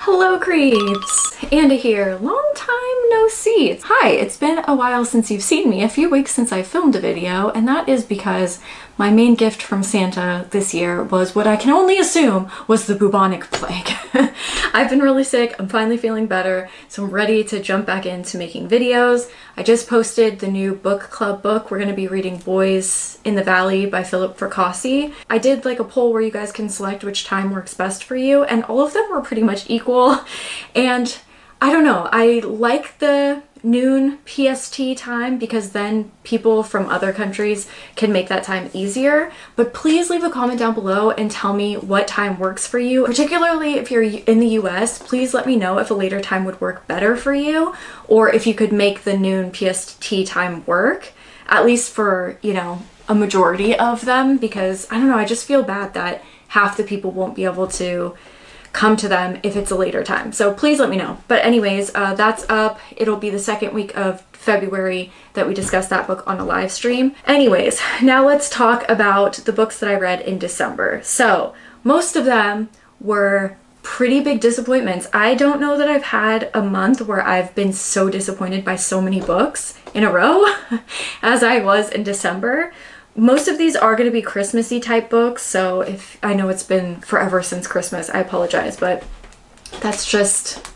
Hello creeps! Andy here. Long time no see. Hi, it's been a while since you've seen me, a few weeks since I filmed a video, and that is because my main gift from Santa this year was what I can only assume was the bubonic plague. I've been really sick, I'm finally feeling better, so I'm ready to jump back into making videos. I just posted the new book club book. We're going to be reading Boys in the Valley by Philip Fracassi. I did like a poll where you guys can select which time works best for you, and all of them were pretty much equal. And I don't know, I like the noon PST time because then people from other countries can make that time easier. But please leave a comment down below and tell me what time works for you. Particularly if you're in the US, please let me know if a later time would work better for you, or if you could make the noon PST time work, at least for, you know, a majority of them, because I don't know, I just feel bad that half the people won't be able to come to them if it's a later time. So please let me know. But anyways, that's up. It'll be the second week of February that we discuss that book on a live stream. Anyways, now let's talk about the books that I read in December. So most of them were pretty big disappointments. I don't know that I've had a month where I've been so disappointed by so many books in a row as I was in December. Most of these are going to be Christmassy type books, so if I know it's been forever since Christmas, I apologize, but that's just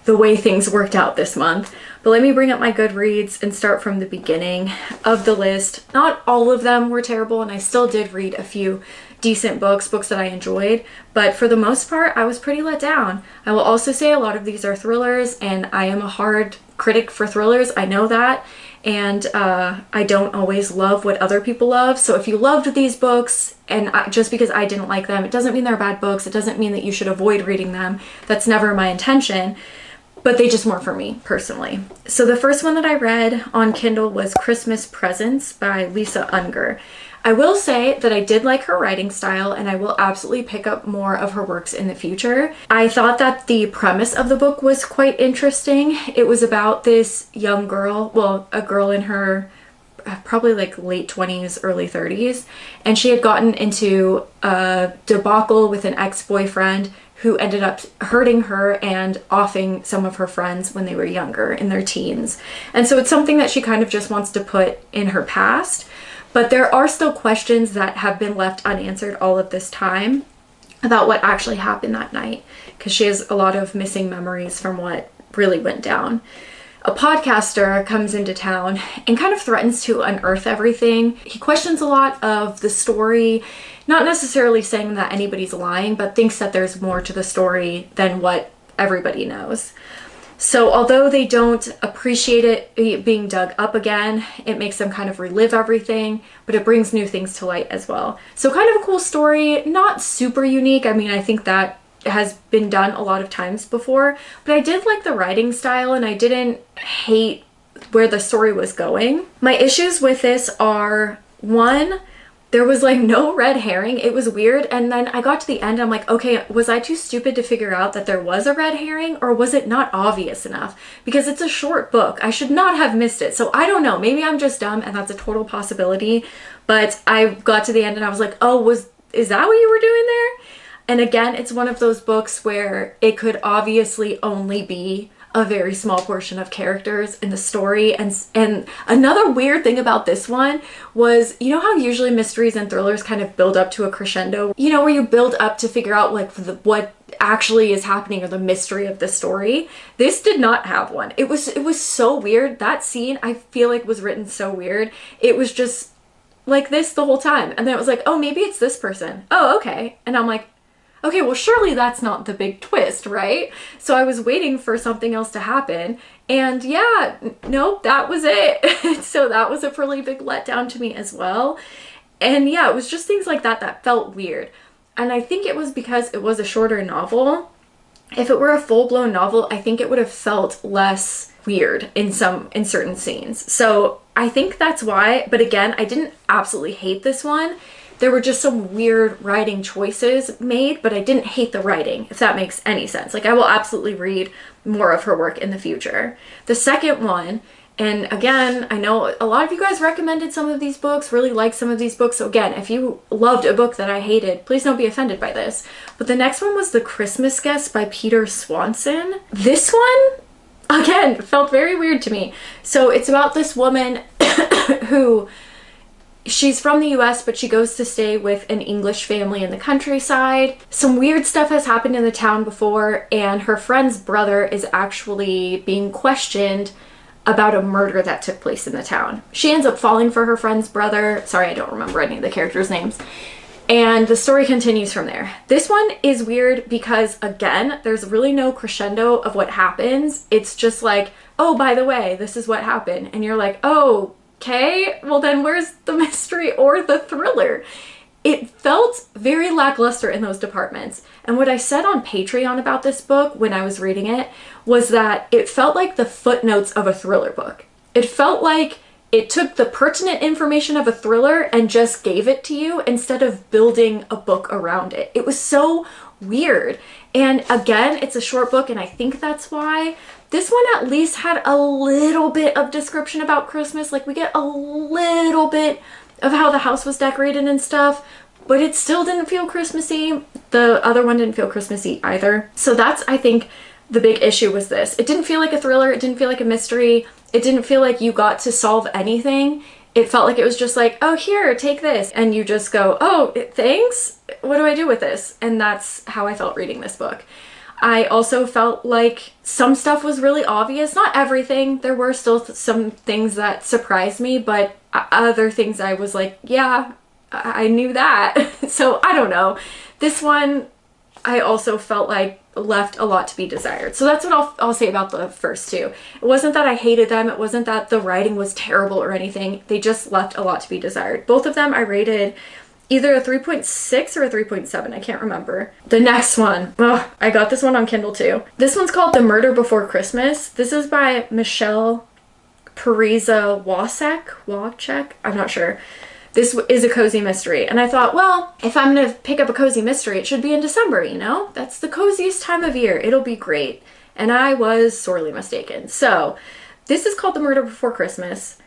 the way things worked out this month. But let me bring up my Goodreads and start from the beginning of the list. Not all of them were terrible, and I still did read a few decent books that I enjoyed, but for the most part, I was pretty let down. I will also say a lot of these are thrillers, and I am a hard critic for thrillers, I know that. And I don't always love what other people love. So if you loved these books, and just because I didn't like them, it doesn't mean they're bad books. It doesn't mean that you should avoid reading them. That's never my intention. But they just weren't for me, personally. So the first one that I read on Kindle was Christmas Presents by Lisa Unger. I will say that I did like her writing style, and I will absolutely pick up more of her works in the future. I thought that the premise of the book was quite interesting. It was about this young girl, well, a girl in her probably like late 20s, early 30s, and she had gotten into a debacle with an ex-boyfriend who ended up hurting her and offing some of her friends when they were younger, in their teens. And so it's something that she kind of just wants to put in her past. But there are still questions that have been left unanswered all of this time about what actually happened that night, because she has a lot of missing memories from what really went down. A podcaster comes into town and kind of threatens to unearth everything. He questions a lot of the story, not necessarily saying that anybody's lying, but thinks that there's more to the story than what everybody knows. So although they don't appreciate it being dug up again, it makes them kind of relive everything, but it brings new things to light as well. So kind of a cool story, not super unique. I mean, I think that has been done a lot of times before, but I did like the writing style, and I didn't hate where the story was going. My issues with this are, one, there was like no red herring. It was weird. And then I got to the end, I'm like, okay, was I too stupid to figure out that there was a red herring, or was it not obvious enough? Because it's a short book. I should not have missed it. So I don't know, maybe I'm just dumb and that's a total possibility. But I got to the end and I was like, oh, is that what you were doing there? And again, it's one of those books where it could obviously only be a very small portion of characters in the story. And another weird thing about this one was, you know how usually mysteries and thrillers kind of build up to a crescendo, you know, where you build up to figure out like what actually is happening, or the mystery of the story. This did not have one. It was so weird. That scene, I feel like, was written so weird. It was just like this the whole time, and then it was like, oh, maybe it's this person. Oh, okay. And I'm like, okay, well, surely that's not the big twist, right? So I was waiting for something else to happen, and yeah, nope, that was it. So that was a really big letdown to me as well. And yeah, it was just things like that that felt weird. And I think it was because it was a shorter novel. If it were a full-blown novel, I think it would have felt less weird in certain scenes. So I think that's why, but again, I didn't absolutely hate this one. There were just some weird writing choices made, but I didn't hate the writing, if that makes any sense. Like, I will absolutely read more of her work in the future. The second one, And again, I know a lot of you guys recommended some of these books, really liked some of these books. So again, if you loved a book that I hated, please don't be offended by this. But the next one was The Christmas Guest by Peter Swanson. This one, again, felt very weird to me. So it's about this woman who, she's from the US, but she goes to stay with an English family in the countryside. Some weird stuff has happened in the town before, and her friend's brother is actually being questioned about a murder that took place in the town. She ends up falling for her friend's brother. Sorry, I don't remember any of the characters' names. And the story continues from there. This one is weird because, again, there's really no crescendo of what happens. It's just like, oh, by the way, this is what happened. And you're like, oh, okay, well then where's the mystery or the thriller? It felt very lackluster in those departments. And what I said on Patreon about this book when I was reading it was that it felt like the footnotes of a thriller book. It felt like it took the pertinent information of a thriller and just gave it to you instead of building a book around it. It was so weird. And again, it's a short book, and I think that's why. This one at least had a little bit of description about Christmas. Like, we get a little bit of how the house was decorated and stuff, but it still didn't feel Christmassy. The other one didn't feel Christmassy either. So that's, I think, the big issue was this. It didn't feel like a thriller. It didn't feel like a mystery. It didn't feel like you got to solve anything. It felt like it was just like, oh, here, take this. And you just go, oh, thanks? What do I do with this? And that's how I felt reading this book. I also felt like some stuff was really obvious. Not everything. There were still some things that surprised me, but other things I was like, yeah, I knew that. So I don't know. This one, I also felt like left a lot to be desired. So that's what I'll say about the first two. It wasn't that I hated them. It wasn't that the writing was terrible or anything. They just left a lot to be desired. Both of them I rated either a 3.6 or a 3.7. I can't remember. The next one. Oh, I got this one on Kindle too. This one's called The Murder Before Christmas. This is by Michelle Wacek. I'm not sure. This is a cozy mystery. And I thought, well, if I'm going to pick up a cozy mystery, it should be in December, you know? That's the coziest time of year. It'll be great. And I was sorely mistaken. So this is called The Murder Before Christmas.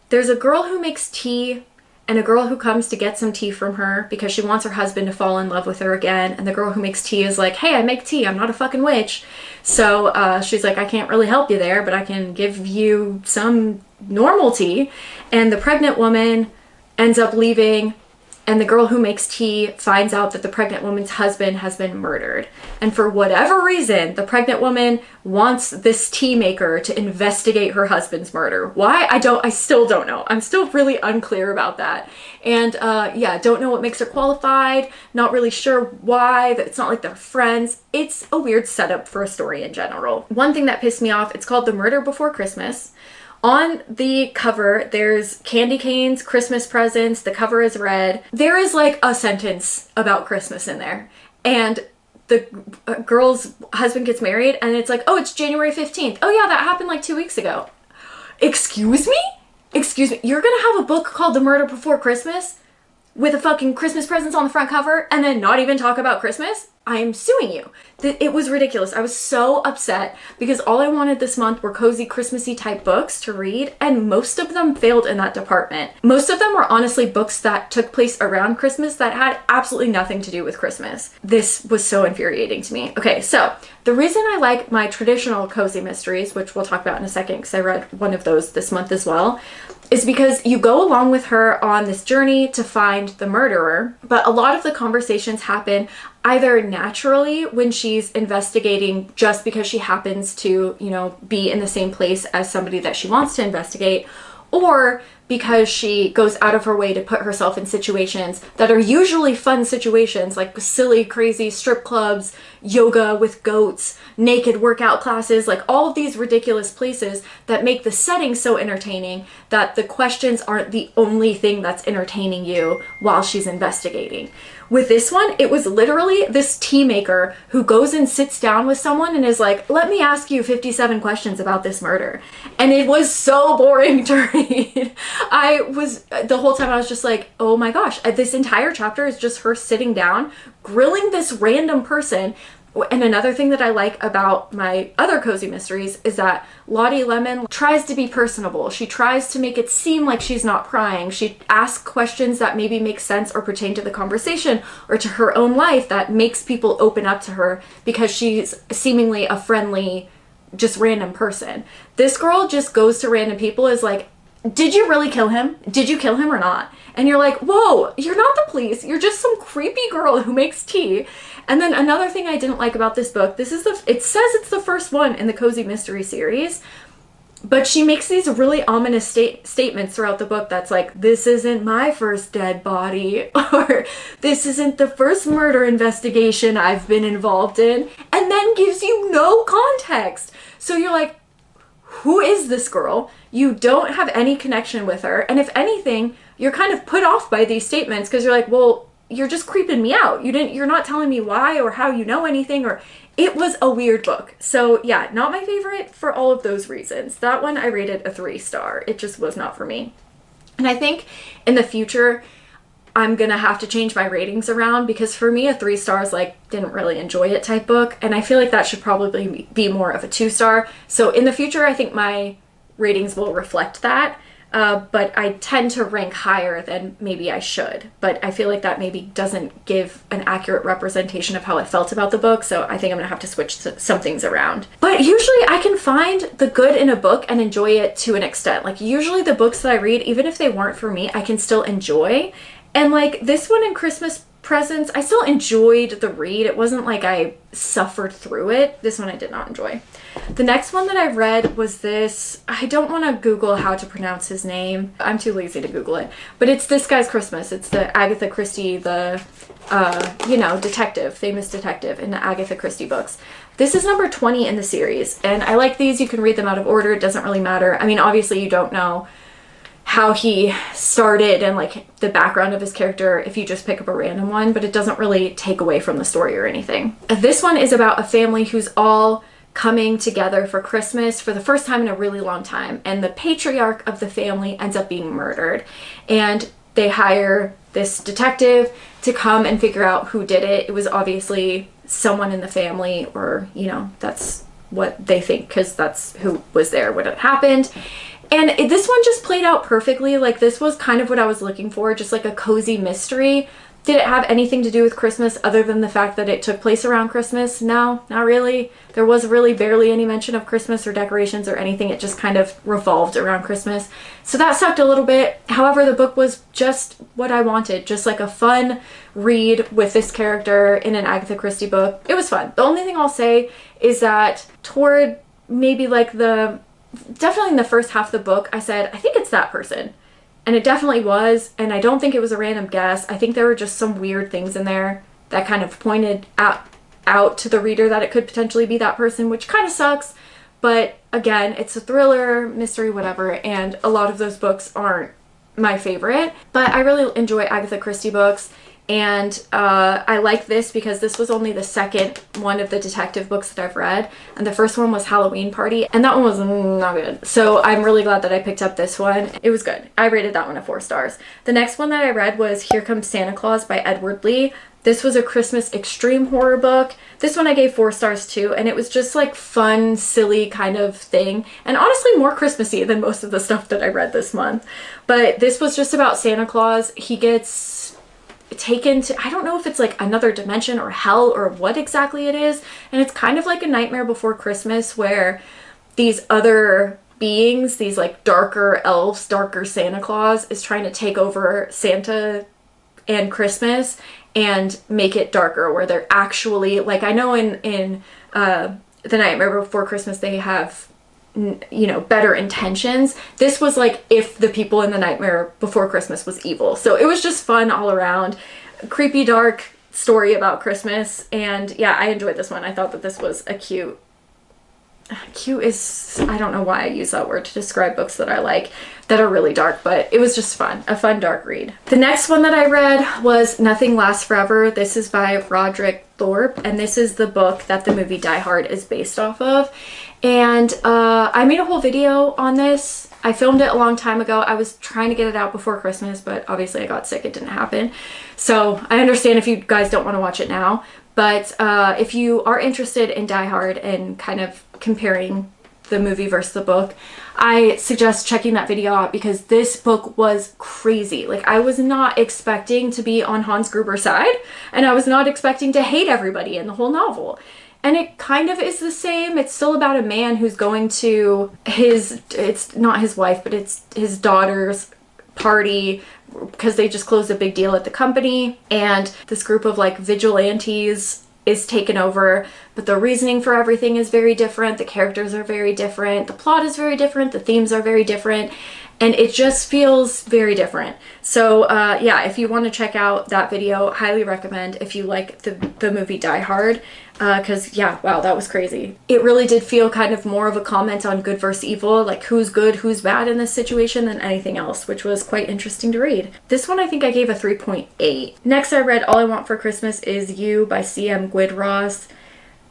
There's a girl who makes tea and a girl who comes to get some tea from her because she wants her husband to fall in love with her again. And the girl who makes tea is like, hey, I make tea. I'm not a fucking witch. So she's like, I can't really help you there, but I can give you some normal tea. And the pregnant woman ends up leaving, and the girl who makes tea finds out that the pregnant woman's husband has been murdered. And for whatever reason, the pregnant woman wants this tea maker to investigate her husband's murder. Why? I still don't know. I'm still really unclear about that. And yeah, don't know what makes her qualified. Not really sure why. It's not like they're friends. It's a weird setup for a story in general. One thing that pissed me off, it's called The Murder Before Christmas. On the cover, there's candy canes, Christmas presents, the cover is red. There is like a sentence about Christmas in there. And the girl's husband gets married and it's like, oh, it's January 15th. Oh yeah, that happened like 2 weeks ago. Excuse me? Excuse me, you're gonna have a book called The Murder Before Christmas with a fucking Christmas presents on the front cover and then not even talk about Christmas? I am suing you. It was ridiculous. I was so upset because all I wanted this month were cozy Christmassy type books to read, and most of them failed in that department. Most of them were honestly books that took place around Christmas that had absolutely nothing to do with Christmas. This was so infuriating to me. Okay, so the reason I like my traditional cozy mysteries, which we'll talk about in a second because I read one of those this month as well, is because you go along with her on this journey to find the murderer, but a lot of the conversations happen either naturally when she's investigating just because she happens to, you know, be in the same place as somebody that she wants to investigate, or because she goes out of her way to put herself in situations that are usually fun situations, like silly, crazy strip clubs, yoga with goats, naked workout classes, like all of these ridiculous places that make the setting so entertaining that the questions aren't the only thing that's entertaining you while she's investigating. With this one, it was literally this tea maker who goes and sits down with someone and is like, let me ask you 57 questions about this murder. And it was so boring to read. The whole time I was just like, oh my gosh, this entire chapter is just her sitting down, grilling this random person, And another thing that I like about my other cozy mysteries is that Lottie Lemon tries to be personable. She tries to make it seem like she's not prying. She asks questions that maybe make sense or pertain to the conversation or to her own life that makes people open up to her because she's seemingly a friendly, just random person. This girl just goes to random people, is like, did you really kill him? Did you kill him or not? And you're like, whoa, you're not the police. You're just some creepy girl who makes tea. And then another thing I didn't like about this book, it says it's the first one in the Cozy Mystery series, but she makes these really ominous statements throughout the book that's like, this isn't my first dead body, or this isn't the first murder investigation I've been involved in, and then gives you no context. So you're like, who is this girl? You don't have any connection with her. And if anything, you're kind of put off by these statements because you're like, well, you're just creeping me out. You're not telling me why or how you know anything, or it was a weird book. So yeah, not my favorite for all of those reasons. That one I rated a 3-star. It just was not for me. And I think in the future, I'm gonna have to change my ratings around because for me, a 3-star is like, didn't really enjoy it type book. And I feel like that should probably be more of a 2-star. So in the future, I think my ratings will reflect that. But I tend to rank higher than maybe I should. But I feel like that maybe doesn't give an accurate representation of how I felt about the book. So I think I'm gonna have to switch some things around. But usually I can find the good in a book and enjoy it to an extent. Like usually the books that I read, even if they weren't for me, I can still enjoy. And like this one in Christmas Presents, I still enjoyed the read. It wasn't like I suffered through it. This one I did not enjoy. The next one that I read was this, I don't want to Google how to pronounce his name. I'm too lazy to Google it. But it's This Guy's Christmas. It's the Agatha Christie, the, detective, famous detective in the Agatha Christie books. This is number 20 in the series. And I like these. You can read them out of order. It doesn't really matter. I mean, obviously you don't know how he started and like the background of his character if you just pick up a random one, but it doesn't really take away from the story or anything. This one is about a family who's all coming together for Christmas for the first time in a really long time, and the patriarch of the family ends up being murdered, and they hire this detective to come and figure out who did it. It was obviously someone in the family, or that's what they think because that's who was there when it happened. And this one just played out perfectly. Like this was kind of what I was looking for, just like a cozy mystery. Did it have anything to do with Christmas other than the fact that it took place around Christmas? No, not really. There was really barely any mention of Christmas or decorations or anything. It just kind of revolved around Christmas. So that sucked a little bit. However, the book was just what I wanted. Just like a fun read with this character in an Agatha Christie book. It was fun. The only thing I'll say is that toward maybe like definitely in the first half of the book, I said, I think it's that person. And it definitely was. And I don't think it was a random guess. I think there were just some weird things in there that kind of pointed out to the reader that it could potentially be that person, which kind of sucks. But again, it's a thriller, mystery, whatever. And a lot of those books aren't my favorite. But I really enjoy Agatha Christie books. And I like this because this was only the second one of the detective books that I've read. And the first one was Halloween Party, and that one was not good. So I'm really glad that I picked up this one. It was good. I rated that one a 4 stars. The next one that I read was Here Comes Santa Claus by Edward Lee. This was a Christmas extreme horror book. This one I gave 4 stars too, and it was just like fun, silly kind of thing. And honestly more Christmassy than most of the stuff that I read this month. But this was just about Santa Claus. He gets taken to, I don't know if it's like another dimension or hell or what exactly it is, and it's kind of like a Nightmare Before Christmas where these other beings, these like darker elves, darker Santa Claus is trying to take over Santa and Christmas and make it darker, where they're actually like, I know in The Nightmare Before Christmas they have better intentions. This was like if the people in The Nightmare Before Christmas was evil. So it was just fun all around. Creepy, dark story about Christmas. And yeah, I enjoyed this one. I thought that this was a cute is, I don't know why I use that word to describe books that I like that are really dark, but it was just fun. A fun dark read. The next one that I read was Nothing Lasts Forever. This is by Roderick Thorpe, and this is the book that the movie Die Hard is based off of. And I made a whole video on this. I filmed it a long time ago. I was trying to get it out before Christmas, but obviously I got sick. It didn't happen. So I understand if you guys don't want to watch it now. But if you are interested in Die Hard and kind of comparing the movie versus the book, I suggest checking that video out because this book was crazy. Like, I was not expecting to be on Hans Gruber's side, and I was not expecting to hate everybody in the whole novel. And it kind of is the same. It's still about a man who's going to it's not his wife, but it's his daughter's party because they just closed a big deal at the company, and this group of like vigilantes is taken over, but the reasoning for everything is very different. The characters are very different. The plot is very different. The themes are very different. And it just feels very different. So yeah, if you want to check out that video, highly recommend if you like the movie Die Hard. Because yeah, wow, that was crazy. It really did feel kind of more of a comment on good versus evil, like who's good, who's bad in this situation than anything else, which was quite interesting to read. This one I think I gave a 3.8. Next I read All I Want for Christmas Is You by C.M. Gwydros.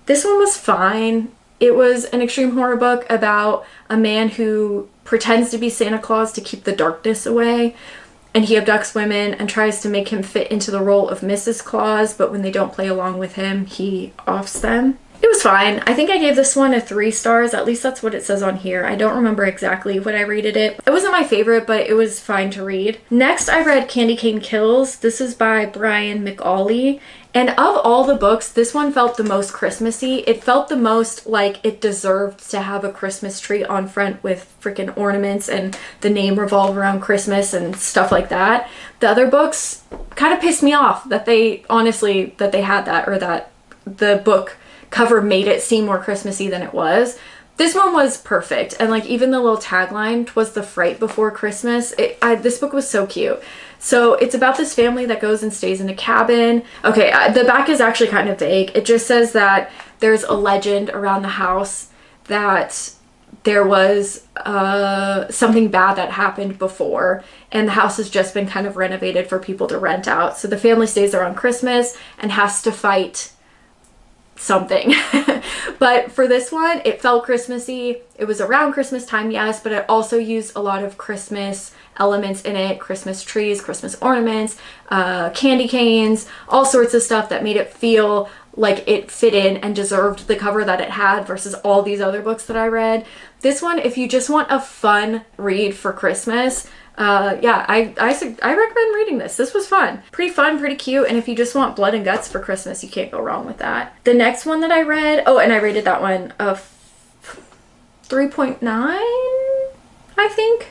This one was fine. It was an extreme horror book about a man who pretends to be Santa Claus to keep the darkness away, and he abducts women and tries to make him fit into the role of Mrs. Claus, but when they don't play along with him, he offs them. It was fine. I think I gave this one a 3 stars. At least that's what it says on here. I don't remember exactly what I rated it. It wasn't my favorite, but it was fine to read. Next, I read Candy Cane Kills. This is by Brian McAuley. And of all the books, this one felt the most Christmassy. It felt the most like it deserved to have a Christmas tree on front with freaking ornaments and the name revolve around Christmas and stuff like that. The other books kind of pissed me off that they, honestly, that they had that, or that the book cover made it seem more Christmassy than it was. This one was perfect, and like even the little tagline, "'Twas the fright before Christmas." This book was so cute. So it's about this family that goes and stays in a cabin. Okay, the back is actually kind of vague. It just says that there's a legend around the house that there was something bad that happened before, and the house has just been kind of renovated for people to rent out. So the family stays there on Christmas and has to fight something. But for this one, it felt Christmassy. It was around Christmas time, yes, but it also used a lot of Christmas elements in it. Christmas trees, Christmas ornaments, candy canes, all sorts of stuff that made it feel like it fit in and deserved the cover that it had versus all these other books that I read. This one, if you just want a fun read for Christmas, yeah, I recommend reading this. This was fun. Pretty fun, pretty cute, and if you just want blood and guts for Christmas, you can't go wrong with that. The next one that I read, oh, and I rated that one a 3.9, I think.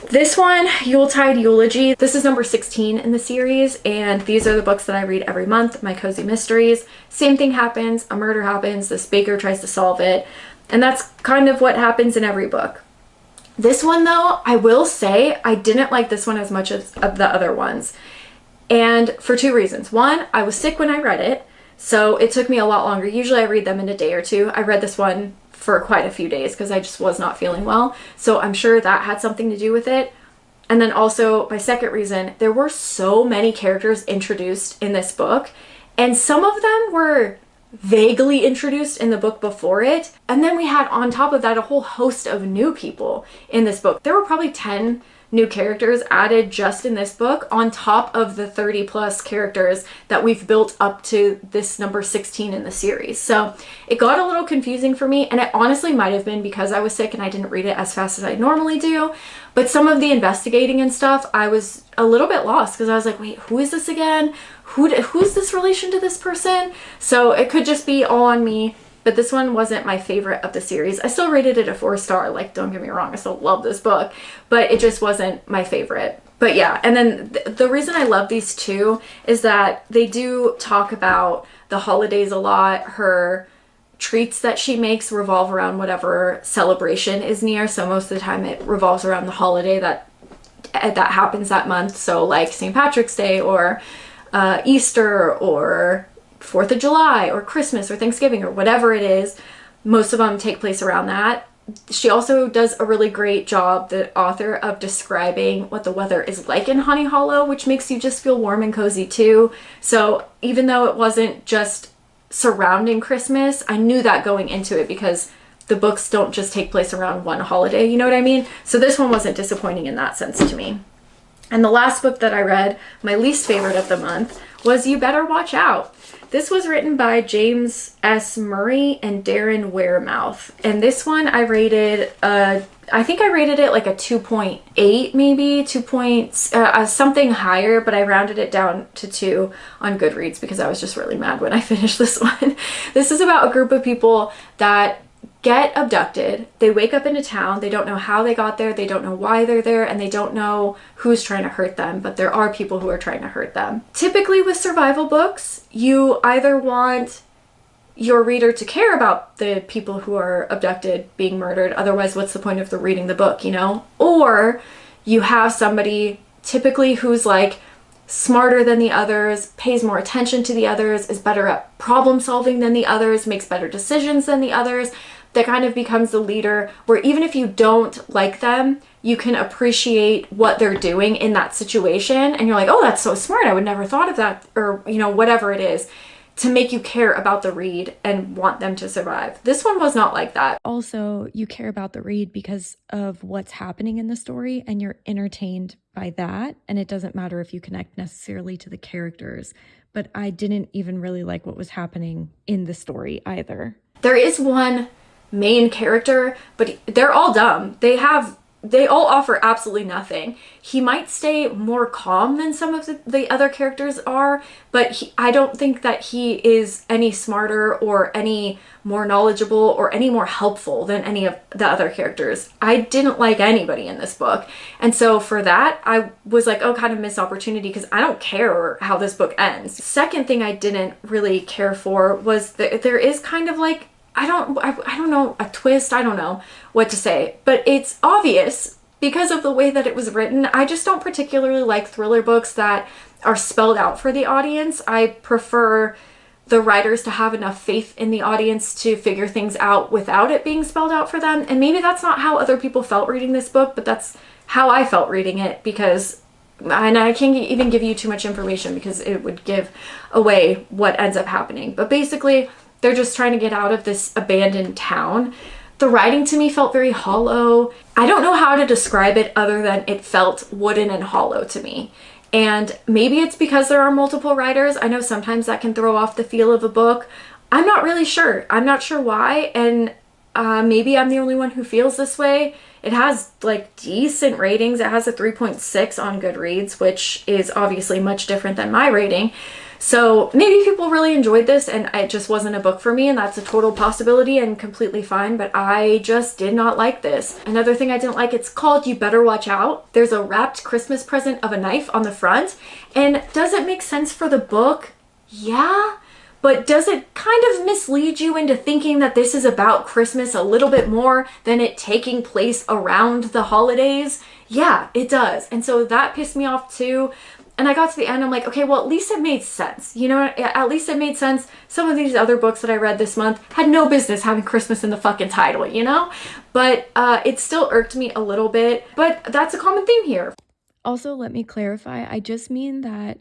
This one, Yuletide Eulogy. This is number 16 in the series, and these are the books that I read every month, my cozy mysteries. Same thing happens, a murder happens, this baker tries to solve it, and that's kind of what happens in every book. This one though, I will say, I didn't like this one as much as of the other ones. And for 2 reasons. One, I was sick when I read it, so it took me a lot longer. Usually I read them in a day or 2. I read this one for quite a few days because I just was not feeling well. So I'm sure that had something to do with it. And then also, my second reason, there were so many characters introduced in this book, and some of them were vaguely introduced in the book before it, and then we had on top of that a whole host of new people in this book. There were probably 10 new characters added just in this book on top of the 30 plus characters that we've built up to this number 16 in the series. So it got a little confusing for me, and it honestly might have been because I was sick and I didn't read it as fast as I normally do. But some of the investigating and stuff, I was a little bit lost because I was like, wait, who is this again? Who's this relation to this person? So it could just be all on me. But this one wasn't my favorite of the series. I still rated it a 4-star, like, don't get me wrong, I still love this book, but it just wasn't my favorite. But yeah, and then the reason I love these two is that they do talk about the holidays a lot. Her treats that she makes revolve around whatever celebration is near, so most of the time it revolves around the holiday that happens that month. So like St. Patrick's Day or Easter or 4th of July or Christmas or Thanksgiving or whatever it is, most of them take place around that. She also does a really great job, the author, of describing what the weather is like in Honey Hollow, which makes you just feel warm and cozy too. So even though it wasn't just surrounding Christmas, I knew that going into it because the books don't just take place around one holiday, you know what I mean? So this one wasn't disappointing in that sense to me. And the last book that I read, my least favorite of the month, was You Better Watch Out. This was written by James S. Murray and Darren Wearmouth. And this one I rated, I think I rated it like a 2.8 maybe, 2 points, something higher, but I rounded it down to 2 on Goodreads because I was just really mad when I finished this one. This is about a group of people that get abducted. They wake up in a town. They don't know how they got there. They don't know why they're there, and they don't know who's trying to hurt them, but there are people who are trying to hurt them. Typically with survival books, you either want your reader to care about the people who are abducted being murdered. Otherwise, what's the point of reading the book, you know? Or you have somebody typically who's like smarter than the others, pays more attention to the others, is better at problem solving than the others, makes better decisions than the others, that kind of becomes the leader, where even if you don't like them, you can appreciate what they're doing in that situation. And you're like, oh, that's so smart. I would never thought of that, or, you know, whatever it is, to make you care about the read and want them to survive. This one was not like that. Also, you care about the read because of what's happening in the story, and you're entertained by that. And it doesn't matter if you connect necessarily to the characters. But I didn't even really like what was happening in the story either. There is one main character, but they're all dumb. They all offer absolutely nothing. He might stay more calm than some of the other characters are, but I don't think that he is any smarter or any more knowledgeable or any more helpful than any of the other characters. I didn't like anybody in this book. And so for that, I was like, oh, kind of missed opportunity, because I don't care how this book ends. Second thing I didn't really care for was that there is kind of like, I don't know, a twist. I don't know what to say, but it's obvious because of the way that it was written. I just don't particularly like thriller books that are spelled out for the audience. I prefer the writers to have enough faith in the audience to figure things out without it being spelled out for them. And maybe that's not how other people felt reading this book, but that's how I felt reading it, because, and I can't even give you too much information because it would give away what ends up happening. But basically, they're just trying to get out of this abandoned town. The writing to me felt very hollow. I don't know how to describe it other than it felt wooden and hollow to me. And maybe it's because there are multiple writers. I know sometimes that can throw off the feel of a book. I'm not really sure. I'm not sure why. And maybe I'm the only one who feels this way. It has like decent ratings. It has a 3.6 on Goodreads, which is obviously much different than my rating. So maybe people really enjoyed this and it just wasn't a book for me, and that's a total possibility and completely fine, but I just did not like this. Another thing I didn't like, it's called You Better Watch Out. There's a wrapped Christmas present of a knife on the front, and does it make sense for the book? Yeah. But does it kind of mislead you into thinking that this is about Christmas a little bit more than it taking place around the holidays? Yeah, it does. And so that pissed me off too. And I got to the end, I'm like, okay, well, at least it made sense. You know, at least it made sense. Some of these other books that I read this month had no business having Christmas in the fucking title, you know? But it still irked me a little bit. But that's a common theme here. Also, let me clarify. I just mean that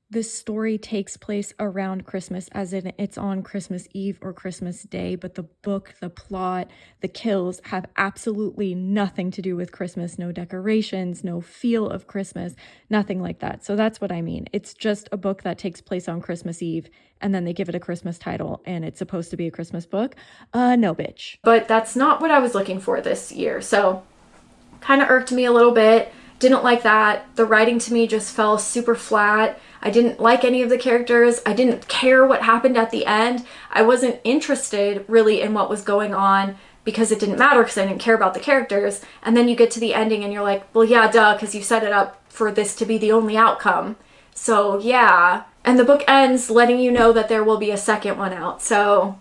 this story takes place around Christmas, as in it's on Christmas Eve or Christmas Day, but the book, the plot, the kills have absolutely nothing to do with Christmas. No decorations, no feel of Christmas, nothing like that. So that's what I mean. It's just a book that takes place on Christmas Eve, and then they give it a Christmas title, and it's supposed to be a Christmas book. No, bitch. But that's not what I was looking for this year. So kind of irked me a little bit. Didn't like that. The writing to me just fell super flat. I didn't like any of the characters. I didn't care what happened at the end. I wasn't interested really in what was going on because it didn't matter because I didn't care about the characters. And then you get to the ending and you're like, well, yeah, duh, because you set it up for this to be the only outcome. So yeah. And the book ends letting you know that there will be a second one out. So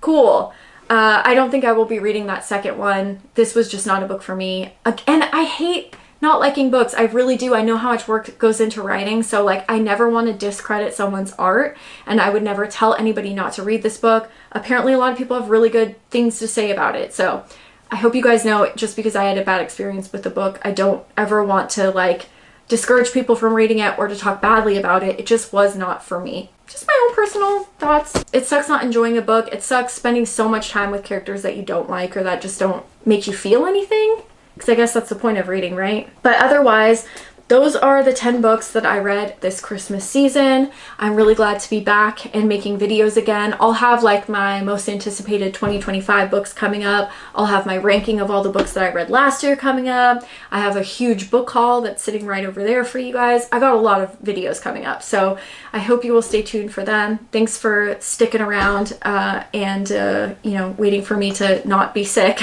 cool. I don't think I will be reading that second one. This was just not a book for me. And I hate not liking books. I really do. I know how much work goes into writing, so like I never want to discredit someone's art, and I would never tell anybody not to read this book. Apparently a lot of people have really good things to say about it, so I hope you guys know, just because I had a bad experience with the book, I don't ever want to like discourage people from reading it or to talk badly about it. It just was not for me. Just my own personal thoughts. It sucks not enjoying a book. It sucks spending so much time with characters that you don't like or that just don't make you feel anything. Because I guess that's the point of reading, right? But otherwise, those are the 10 books that I read this Christmas season. I'm really glad to be back and making videos again. I'll have like my most anticipated 2025 books coming up. I'll have my ranking of all the books that I read last year coming up. I have a huge book haul that's sitting right over there for you guys. I got a lot of videos coming up, so I hope you will stay tuned for them. Thanks for sticking around and you know, waiting for me to not be sick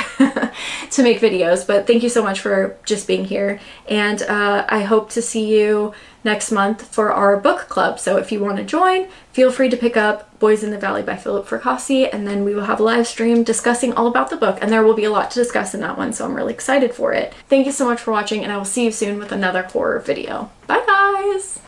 to make videos. But thank you so much for just being here, and I hope to see you next month for our book club. So if you want to join, feel free to pick up Boys in the Valley by Philip Fracassi, and then we will have a live stream discussing all about the book, and there will be a lot to discuss in that one, so I'm really excited for it. Thank you so much for watching, and I will see you soon with another horror video. Bye guys!